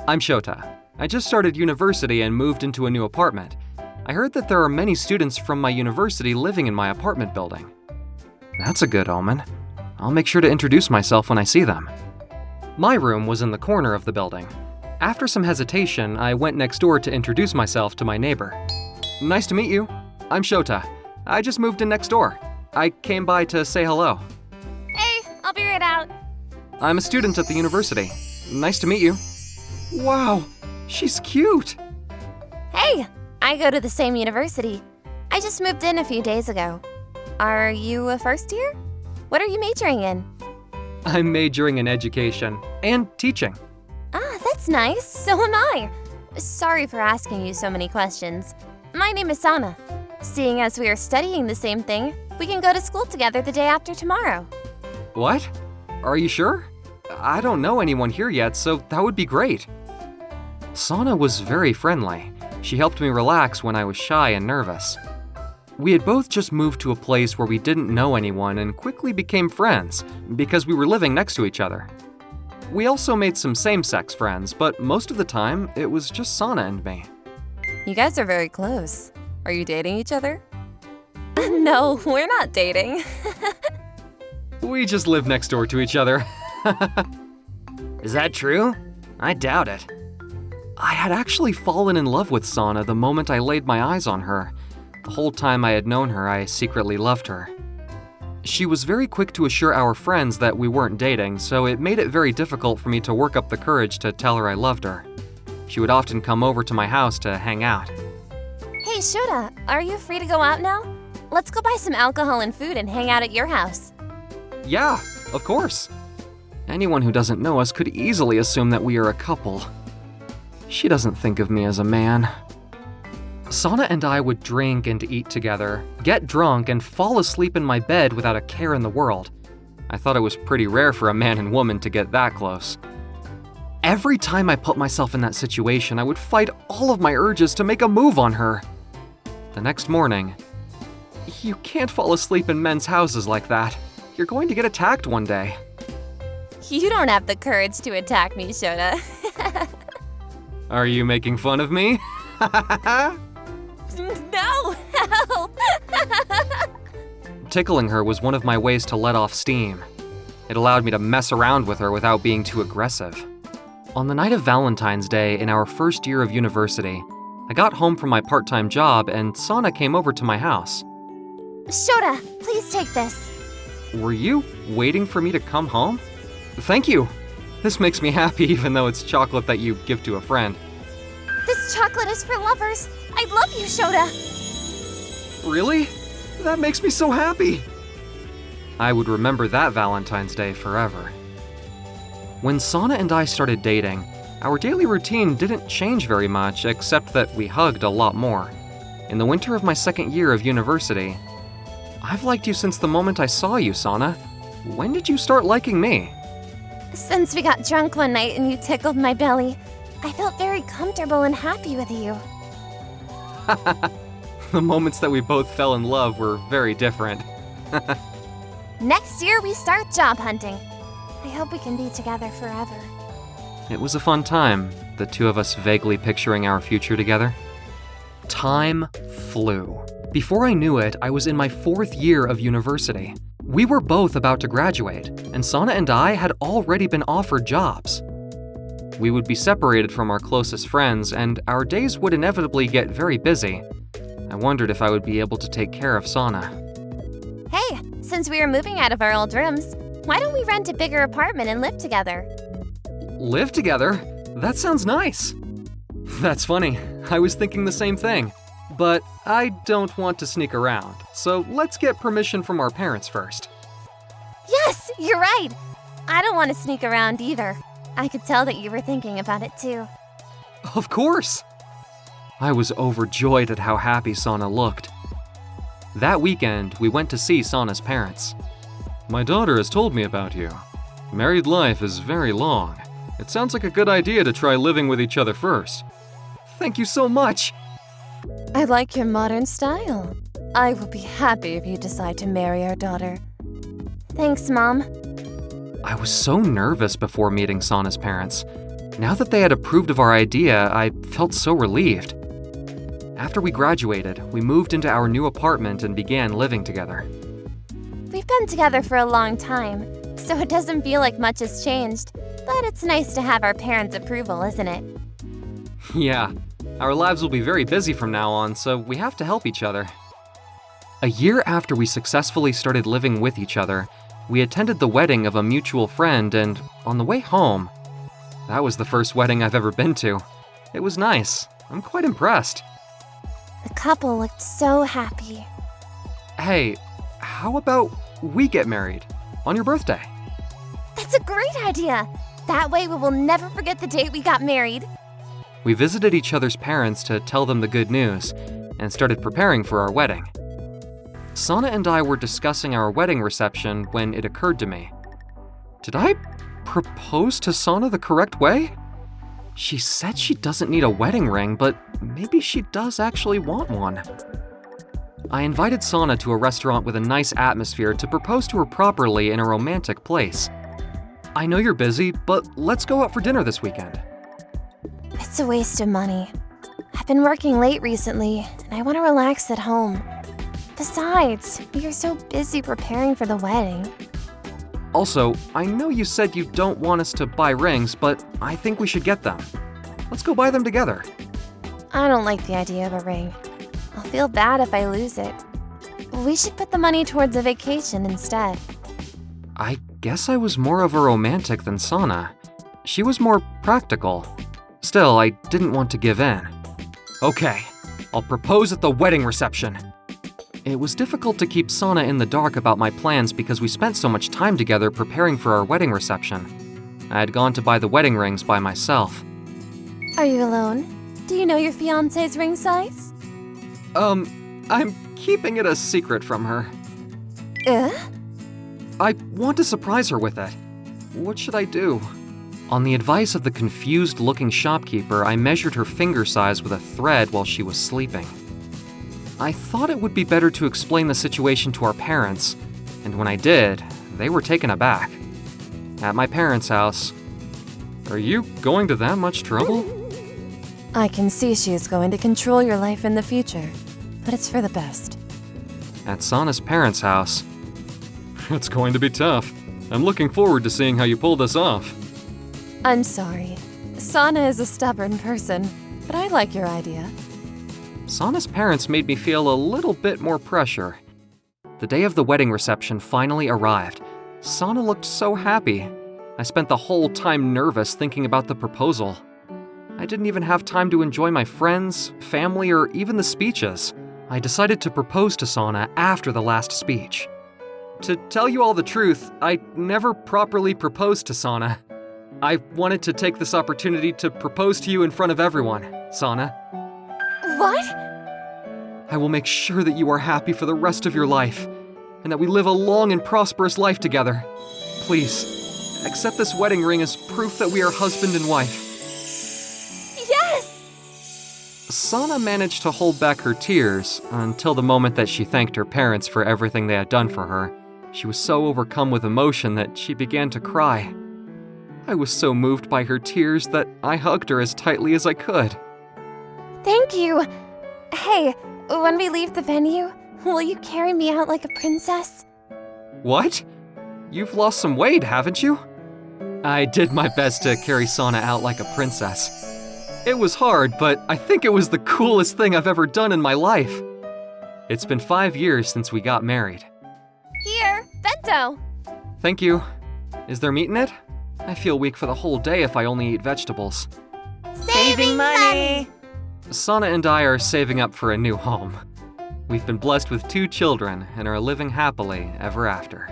I'm Shota. I just started university and moved into a new apartment. I heard that there are many students from my university living in my apartment building. That's a good omen. I'll make sure to introduce myself when I see them. My room was in the corner of the building. After some hesitation, I went next door to introduce myself to my neighbor. Nice to meet you. I'm Shota. I just moved in next door. I came by to say hello. Hey, I'll be right out. I'm a student at the university. Nice to meet you. Wow, she's cute. Hey, I go to the same university. I just moved in a few days ago. Are you a first year? What are you majoring in? I'm majoring in education and teaching. Ah, that's nice. So am I. Sorry for asking you so many questions. My name is Sana. Seeing as we are studying the same thing, we can go to school together the day after tomorrow. What? Are you sure? I don't know anyone here yet, so that would be great. Sana was very friendly. She helped me relax when I was shy and nervous. We had both just moved to a place where we didn't know anyone and quickly became friends because we were living next to each other. We also made some same-sex friends, but most of the time, it was just Sana and me. You guys are very close. Are you dating each other? No, we're not dating. We just live next door to each other. Is that true? I doubt it. I had actually fallen in love with Sana the moment I laid my eyes on her. The whole time I had known her, I secretly loved her. She was very quick to assure our friends that we weren't dating, so it made it very difficult for me to work up the courage to tell her I loved her. She would often come over to my house to hang out. Hey, Shota, are you free to go out now? Let's go buy some alcohol and food and hang out at your house. Yeah, of course. Anyone who doesn't know us could easily assume that we are a couple. She doesn't think of me as a man. Sana and I would drink and eat together, get drunk, and fall asleep in my bed without a care in the world. I thought it was pretty rare for a man and woman to get that close. Every time I put myself in that situation, I would fight all of my urges to make a move on her. The next morning, you can't fall asleep in men's houses like that. You're going to get attacked one day. You don't have the courage to attack me, Shota. Are you making fun of me? No, help! Tickling her was one of my ways to let off steam. It allowed me to mess around with her without being too aggressive. On the night of Valentine's Day in our first year of university, I got home from my part-time job and Sana came over to my house. Shota, please take this. Were you waiting for me to come home? Thank you. This makes me happy even though it's chocolate that you give to a friend. This chocolate is for lovers. I love you, Shota. Really? That makes me so happy. I would remember that Valentine's Day forever. When Sana and I started dating, our daily routine didn't change very much except that we hugged a lot more. In the winter of my second year of university, I've liked you since the moment I saw you, Sana. When did you start liking me? Since we got drunk one night and you tickled my belly, I felt very comfortable and happy with you. The moments that we both fell in love were very different. Next year, we start job hunting. I hope we can be together forever. It was a fun time, the two of us vaguely picturing our future together. Time flew. Before I knew it, I was in my 4th year of university. We were both about to graduate, and Sana and I had already been offered jobs. We would be separated from our closest friends, and our days would inevitably get very busy. I wondered if I would be able to take care of Sana. Hey, since we are moving out of our old rooms, why don't we rent a bigger apartment and live together? Live together? That sounds nice. That's funny. I was thinking the same thing. But I don't want to sneak around, so let's get permission from our parents first. Yes, you're right. I don't want to sneak around either. I could tell that you were thinking about it too. Of course! I was overjoyed at how happy Sana looked. That weekend, we went to see Sana's parents. My daughter has told me about you. Married life is very long. It sounds like a good idea to try living with each other first. Thank you so much! I like your modern style. I will be happy if you decide to marry our daughter. Thanks, Mom. I was so nervous before meeting Sana's parents. Now that they had approved of our idea, I felt so relieved. After we graduated, we moved into our new apartment and began living together. We've been together for a long time, so it doesn't feel like much has changed. But it's nice to have our parents' approval, isn't it? Yeah, our lives will be very busy from now on, so we have to help each other. A year after we successfully started living with each other, we attended the wedding of a mutual friend, and on the way home, that was the first wedding I've ever been to. It was nice. I'm quite impressed. The couple looked so happy. Hey, how about we get married on your birthday? That's a great idea! That way we will never forget the date we got married. We visited each other's parents to tell them the good news and started preparing for our wedding. Sana and I were discussing our wedding reception when it occurred to me. Did I propose to Sana the correct way? She said she doesn't need a wedding ring, but maybe she does actually want one. I invited Sana to a restaurant with a nice atmosphere to propose to her properly in a romantic place. I know you're busy, but let's go out for dinner this weekend. It's a waste of money. I've been working late recently, and I want to relax at home. Besides, we are so busy preparing for the wedding. Also, I know you said you don't want us to buy rings, but I think we should get them. Let's go buy them together. I don't like the idea of a ring. I'll feel bad if I lose it. We should put the money towards a vacation instead. I guess I was more of a romantic than Sana. She was more practical. Still, I didn't want to give in. Okay, I'll propose at the wedding reception. It was difficult to keep Sana in the dark about my plans because we spent so much time together preparing for our wedding reception. I had gone to buy the wedding rings by myself. Are you alone? Do you know your fiancé's ring size? I'm keeping it a secret from her. I want to surprise her with it. What should I do? On the advice of the confused-looking shopkeeper, I measured her finger size with a thread while she was sleeping. I thought it would be better to explain the situation to our parents, and when I did, they were taken aback. At my parents' house. Are you going to that much trouble? I can see she is going to control your life in the future, but it's for the best. At Sana's parents' house. It's going to be tough. I'm looking forward to seeing how you pull this off. I'm sorry. Sana is a stubborn person, but I like your idea. Sana's parents made me feel a little bit more pressure. The day of the wedding reception finally arrived. Sana looked so happy. I spent the whole time nervous thinking about the proposal. I didn't even have time to enjoy my friends, family, or even the speeches. I decided to propose to Sana after the last speech. To tell you all the truth, I never properly proposed to Sana. I wanted to take this opportunity to propose to you in front of everyone, Sana. What? I will make sure that you are happy for the rest of your life, and that we live a long and prosperous life together. Please, accept this wedding ring as proof that we are husband and wife. Yes! Sana managed to hold back her tears until the moment that she thanked her parents for everything they had done for her. She was so overcome with emotion that she began to cry. I was so moved by her tears that I hugged her as tightly as I could. Thank you. Hey, when we leave the venue, will you carry me out like a princess? What? You've lost some weight, haven't you? I did my best to carry Sana out like a princess. It was hard, but I think it was the coolest thing I've ever done in my life. It's been 5 years since we got married. Here, bento. Thank you. Is there meat in it? I feel weak for the whole day if I only eat vegetables. Saving money! Sana and I are saving up for a new home. We've been blessed with 2 children and are living happily ever after.